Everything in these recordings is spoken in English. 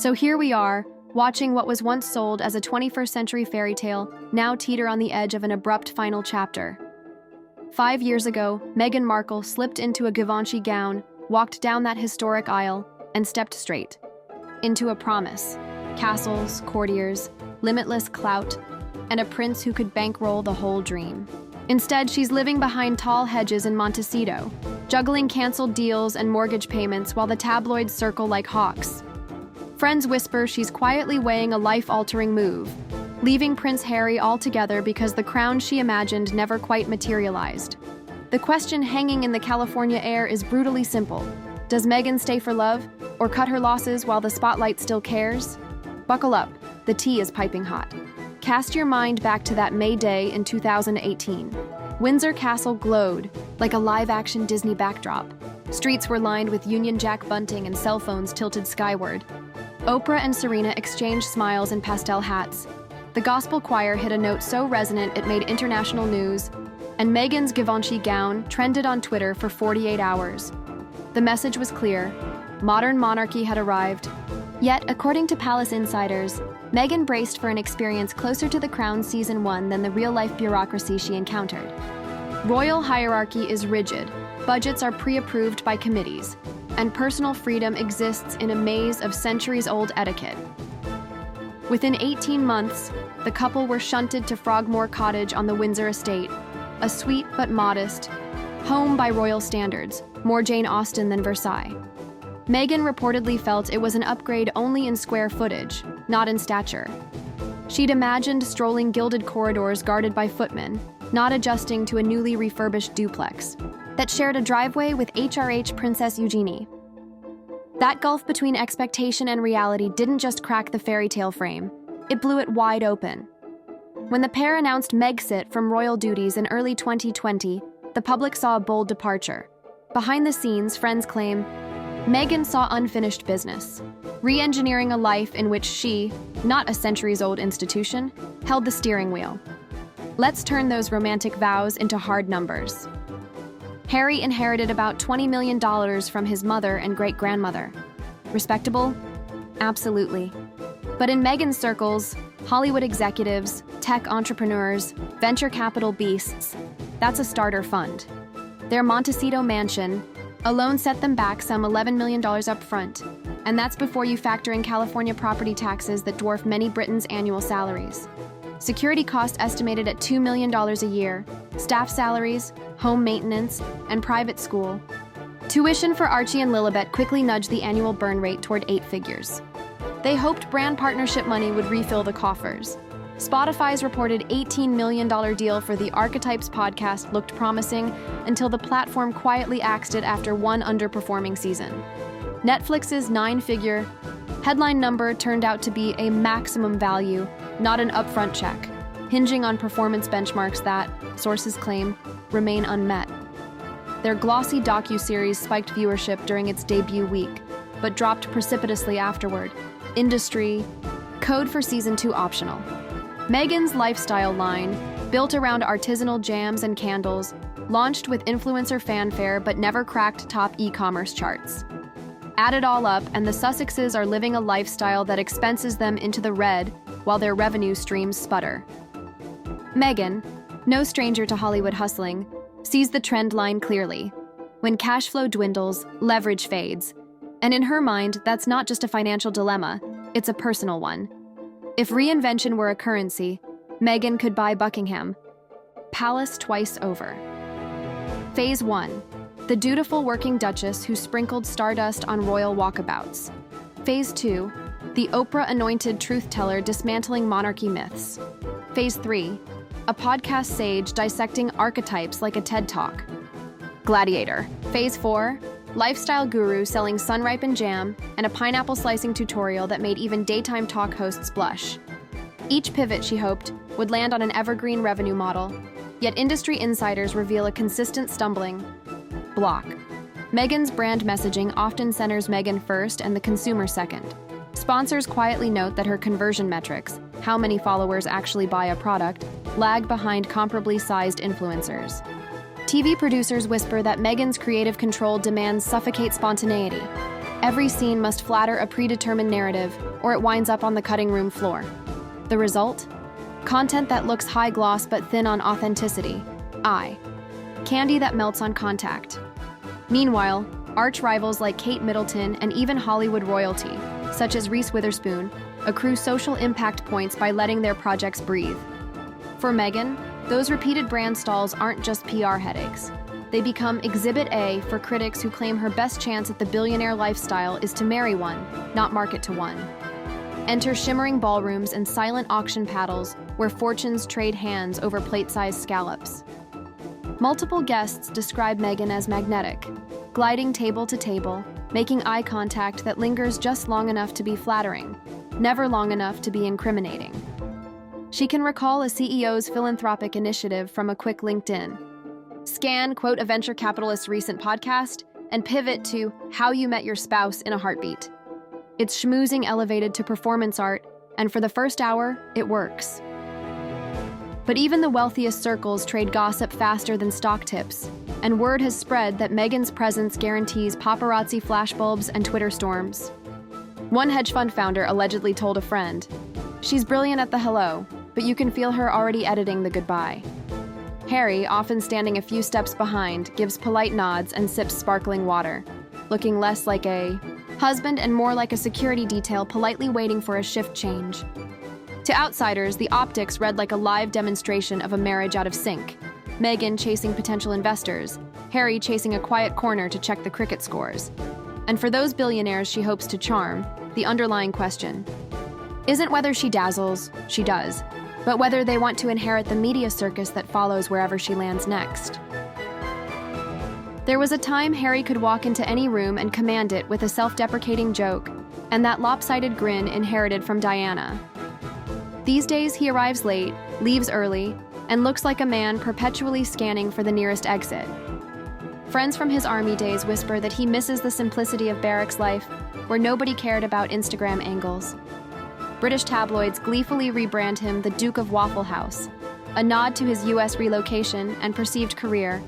So here we are, watching what was once sold as a 21st century fairy tale now teeter on the edge of an abrupt final chapter. 5 years ago, Meghan Markle slipped into a Givenchy gown, walked down that historic aisle, and stepped straight into a promise. Castles, courtiers, limitless clout, and a prince who could bankroll the whole dream. Instead, she's living behind tall hedges in Montecito, juggling canceled deals and mortgage payments while the tabloids circle like hawks. Friends whisper she's quietly weighing a life-altering move, leaving Prince Harry altogether because the crown she imagined never quite materialized. The question hanging in the California air is brutally simple. Does Meghan stay for love, or cut her losses while the spotlight still cares? Buckle up, the tea is piping hot. Cast your mind back to that May Day in 2018. Windsor Castle glowed like a live-action Disney backdrop. Streets were lined with Union Jack bunting and cell phones tilted skyward. Oprah and Serena exchanged smiles and pastel hats. The gospel choir hit a note so resonant it made international news, and Meghan's Givenchy gown trended on Twitter for 48 hours. The message was clear: modern monarchy had arrived. Yet, according to palace insiders, Meghan braced for an experience closer to the Crown Season 1 than the real-life bureaucracy she encountered. Royal hierarchy is rigid, budgets are pre-approved by committees, and personal freedom exists in a maze of centuries-old etiquette. Within 18 months, the couple were shunted to Frogmore Cottage on the Windsor estate, a sweet but modest home by royal standards, more Jane Austen than Versailles. Meghan reportedly felt it was an upgrade only in square footage, not in stature. She'd imagined strolling gilded corridors guarded by footmen, not adjusting to a newly refurbished duplex that shared a driveway with HRH Princess Eugenie. That gulf between expectation and reality didn't just crack the fairy tale frame, it blew it wide open. When the pair announced Megxit from royal duties in early 2020, the public saw a bold departure. Behind the scenes, friends claim, Meghan saw unfinished business, re-engineering a life in which she, not a centuries-old institution, held the steering wheel. Let's turn those romantic vows into hard numbers. Harry inherited about $20 million from his mother and great-grandmother. Respectable? Absolutely. But in Meghan's circles, Hollywood executives, tech entrepreneurs, venture capital beasts, that's a starter fund. Their Montecito mansion alone set them back some $11 million up front, and that's before you factor in California property taxes that dwarf many Britons' annual salaries. Security costs estimated at $2 million a year, staff salaries, home maintenance, and private school. Tuition for Archie and Lilibet quickly nudged the annual burn rate toward 8 figures. They hoped brand partnership money would refill the coffers. Spotify's reported $18 million deal for the Archetypes podcast looked promising until the platform quietly axed it after one underperforming season. Netflix's 9-figure headline number turned out to be a maximum value, not an upfront check, hinging on performance benchmarks that, sources claim, remain unmet. Their glossy docuseries spiked viewership during its debut week, but dropped precipitously afterward. Industry code for Season 2 optional. Meghan's lifestyle line, built around artisanal jams and candles, launched with influencer fanfare but never cracked top e-commerce charts. Add it all up, and the Sussexes are living a lifestyle that expenses them into the red while their revenue streams sputter. Meghan, no stranger to Hollywood hustling, sees the trend line clearly. When cash flow dwindles, leverage fades. And in her mind, that's not just a financial dilemma, it's a personal one. If reinvention were a currency, Meghan could buy Buckingham Palace twice over. Phase 1. The dutiful working duchess who sprinkled stardust on royal walkabouts. Phase 2. The Oprah-anointed truth-teller dismantling monarchy myths. Phase 3. A podcast sage dissecting archetypes like a TED Talk. Gladiator. Phase 4. Lifestyle guru selling sun-ripened jam and a pineapple slicing tutorial that made even daytime talk hosts blush. Each pivot, she hoped, would land on an evergreen revenue model, yet industry insiders reveal a consistent stumbling block. Meghan's brand messaging often centers Meghan first and the consumer second. Sponsors quietly note that her conversion metrics, how many followers actually buy a product, lag behind comparably sized influencers. TV producers whisper that Meghan's creative control demands suffocate spontaneity. Every scene must flatter a predetermined narrative, or it winds up on the cutting room floor. The result? Content that looks high gloss but thin on authenticity. Candy that melts on contact. Meanwhile, arch rivals like Kate Middleton and even Hollywood royalty, such as Reese Witherspoon, accrue social impact points by letting their projects breathe. For Meghan, those repeated brand stalls aren't just PR headaches. They become Exhibit A for critics who claim her best chance at the billionaire lifestyle is to marry one, not market to one. Enter shimmering ballrooms and silent auction paddles where fortunes trade hands over plate-sized scallops. Multiple guests describe Meghan as magnetic, gliding table to table, making eye contact that lingers just long enough to be flattering, never long enough to be incriminating. She can recall a CEO's philanthropic initiative from a quick LinkedIn. Scan, quote, a venture capitalist's recent podcast, and pivot to how you met your spouse in a heartbeat. It's schmoozing elevated to performance art, and for the first hour, it works. But even the wealthiest circles trade gossip faster than stock tips, and word has spread that Meghan's presence guarantees paparazzi flashbulbs and Twitter storms. One hedge fund founder allegedly told a friend, "She's brilliant at the hello, but you can feel her already editing the goodbye." Harry, often standing a few steps behind, gives polite nods and sips sparkling water, looking less like a husband and more like a security detail politely waiting for a shift change. To outsiders, the optics read like a live demonstration of a marriage out of sync. Meghan chasing potential investors, Harry chasing a quiet corner to check the cricket scores. And for those billionaires she hopes to charm, the underlying question isn't whether she dazzles, she does, but whether they want to inherit the media circus that follows wherever she lands next. There was a time Harry could walk into any room and command it with a self-deprecating joke, and that lopsided grin inherited from Diana. These days he arrives late, leaves early, and looks like a man perpetually scanning for the nearest exit. Friends from his army days whisper that he misses the simplicity of barracks life, where nobody cared about Instagram angles. British tabloids gleefully rebrand him the Duke of Waffle House, a nod to his US relocation and perceived career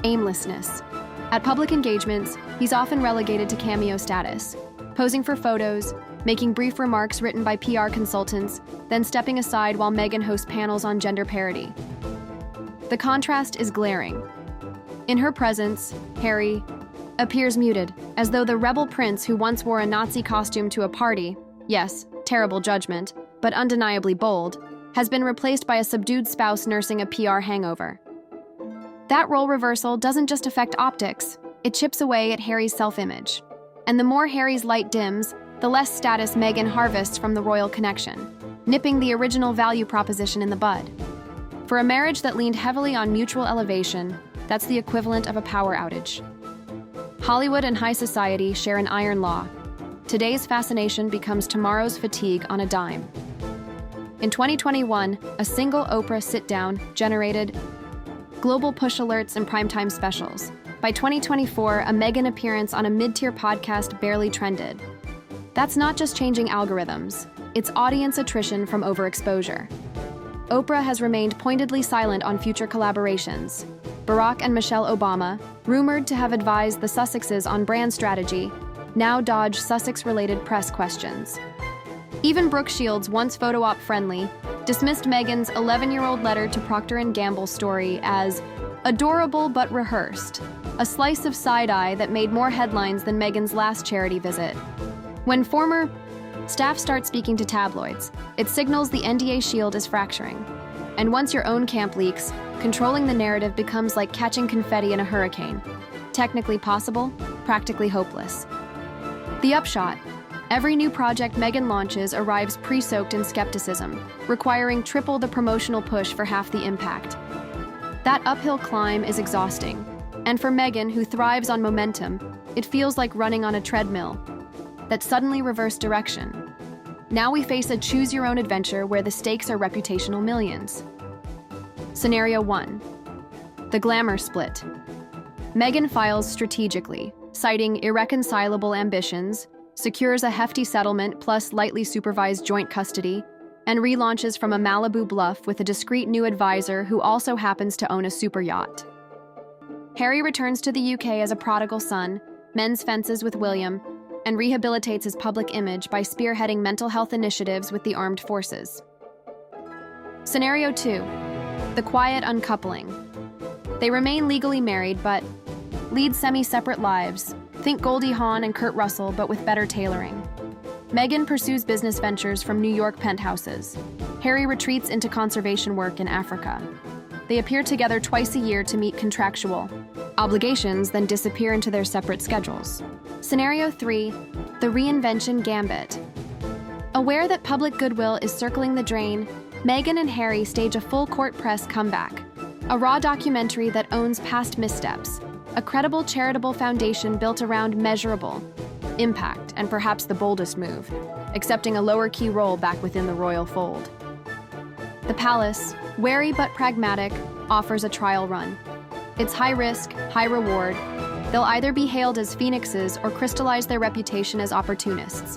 aimlessness. At public engagements, he's often relegated to cameo status, posing for photos, making brief remarks written by PR consultants, then stepping aside while Meghan hosts panels on gender parity. The contrast is glaring. In her presence, Harry appears muted, as though the rebel prince who once wore a Nazi costume to a party, yes, terrible judgment, but undeniably bold, has been replaced by a subdued spouse nursing a PR hangover. That role reversal doesn't just affect optics, it chips away at Harry's self-image. And the more Harry's light dims, the less status Meghan harvests from the royal connection, nipping the original value proposition in the bud. For a marriage that leaned heavily on mutual elevation, that's the equivalent of a power outage. Hollywood and high society share an iron law. Today's fascination becomes tomorrow's fatigue on a dime. In 2021, a single Oprah sit-down generated global push alerts and primetime specials. By 2024, a Meghan appearance on a mid-tier podcast barely trended. That's not just changing algorithms, it's audience attrition from overexposure. Oprah has remained pointedly silent on future collaborations. Barack and Michelle Obama, rumored to have advised the Sussexes on brand strategy, now dodge Sussex-related press questions. Even Brooke Shields, once photo-op friendly, dismissed Meghan's 11-year-old letter to Procter & Gamble story as adorable but rehearsed, a slice of side-eye that made more headlines than Meghan's last charity visit. When former staff start speaking to tabloids, it signals the NDA shield is fracturing. And once your own camp leaks, controlling the narrative becomes like catching confetti in a hurricane. Technically possible, practically hopeless. The upshot: every new project Meghan launches arrives pre-soaked in skepticism, requiring triple the promotional push for half the impact. That uphill climb is exhausting, and for Meghan, who thrives on momentum, it feels like running on a treadmill that suddenly reversed direction. Now we face a choose-your-own-adventure where the stakes are reputational millions. Scenario 1. The glamour split. Meghan files strategically, citing irreconcilable ambitions, secures a hefty settlement plus lightly supervised joint custody, and relaunches from a Malibu bluff with a discreet new advisor who also happens to own a super yacht. Harry returns to the UK as a prodigal son, mends fences with William, and rehabilitates his public image by spearheading mental health initiatives with the armed forces. Scenario 2. The quiet uncoupling. They remain legally married, but lead semi-separate lives. Think Goldie Hawn and Kurt Russell, but with better tailoring. Meghan pursues business ventures from New York penthouses. Harry retreats into conservation work in Africa. They appear together twice a year to meet contractual obligations, then disappear into their separate schedules. Scenario 3. The reinvention gambit. Aware that public goodwill is circling the drain, Meghan and Harry stage a full-court press comeback. A raw documentary that owns past missteps. A credible charitable foundation built around measurable impact, and perhaps the boldest move, accepting a lower-key role back within the royal fold. The palace, wary but pragmatic, offers a trial run. It's high risk, high reward. They'll either be hailed as phoenixes or crystallize their reputation as opportunists.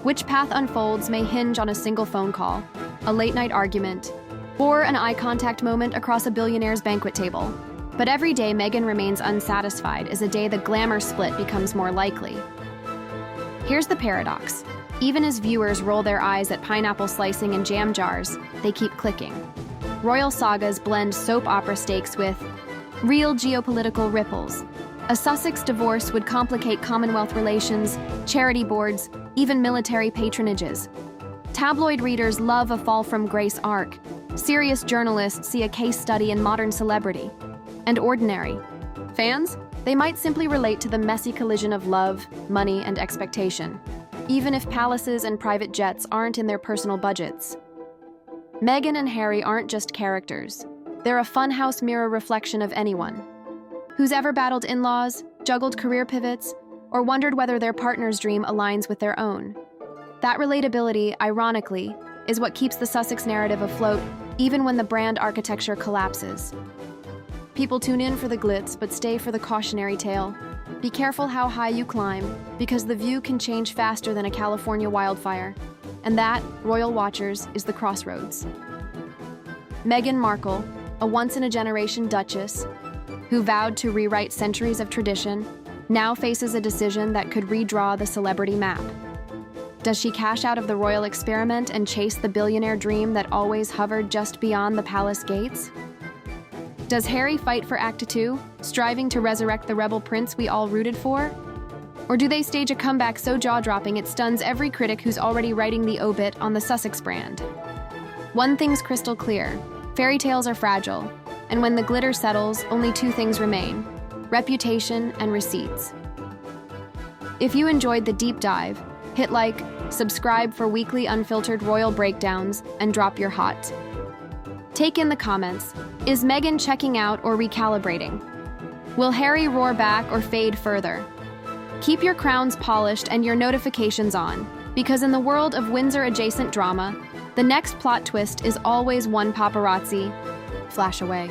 Which path unfolds may hinge on a single phone call, a late-night argument, or an eye-contact moment across a billionaire's banquet table. But every day Meghan remains unsatisfied is a day the glamour split becomes more likely. Here's the paradox. Even as viewers roll their eyes at pineapple slicing and jam jars, they keep clicking. Royal sagas blend soap opera stakes with real geopolitical ripples. A Sussex divorce would complicate Commonwealth relations, charity boards, even military patronages. Tabloid readers love a fall from grace arc. Serious journalists see a case study in modern celebrity. And ordinary fans? They might simply relate to the messy collision of love, money, and expectation, even if palaces and private jets aren't in their personal budgets. Meghan and Harry aren't just characters. They're a funhouse mirror reflection of anyone who's ever battled in-laws, juggled career pivots, or wondered whether their partner's dream aligns with their own. That relatability, ironically, is what keeps the Sussex narrative afloat, even when the brand architecture collapses. People tune in for the glitz, but stay for the cautionary tale. Be careful how high you climb, because the view can change faster than a California wildfire. And that, royal watchers, is the crossroads. Meghan Markle, a once-in-a-generation duchess, who vowed to rewrite centuries of tradition, now faces a decision that could redraw the celebrity map. Does she cash out of the royal experiment and chase the billionaire dream that always hovered just beyond the palace gates? Does Harry fight for Act 2, striving to resurrect the rebel prince we all rooted for? Or do they stage a comeback so jaw-dropping it stuns every critic who's already writing the obit on the Sussex brand? One thing's crystal clear. Fairy tales are fragile, and when the glitter settles, only two things remain: reputation and receipts. If you enjoyed the deep dive, hit like, subscribe for weekly unfiltered royal breakdowns, and drop your hot take in the comments. Is Meghan checking out or recalibrating? Will Harry roar back or fade further? Keep your crowns polished and your notifications on, because in the world of Windsor-adjacent drama, the next plot twist is always one paparazzi flash away.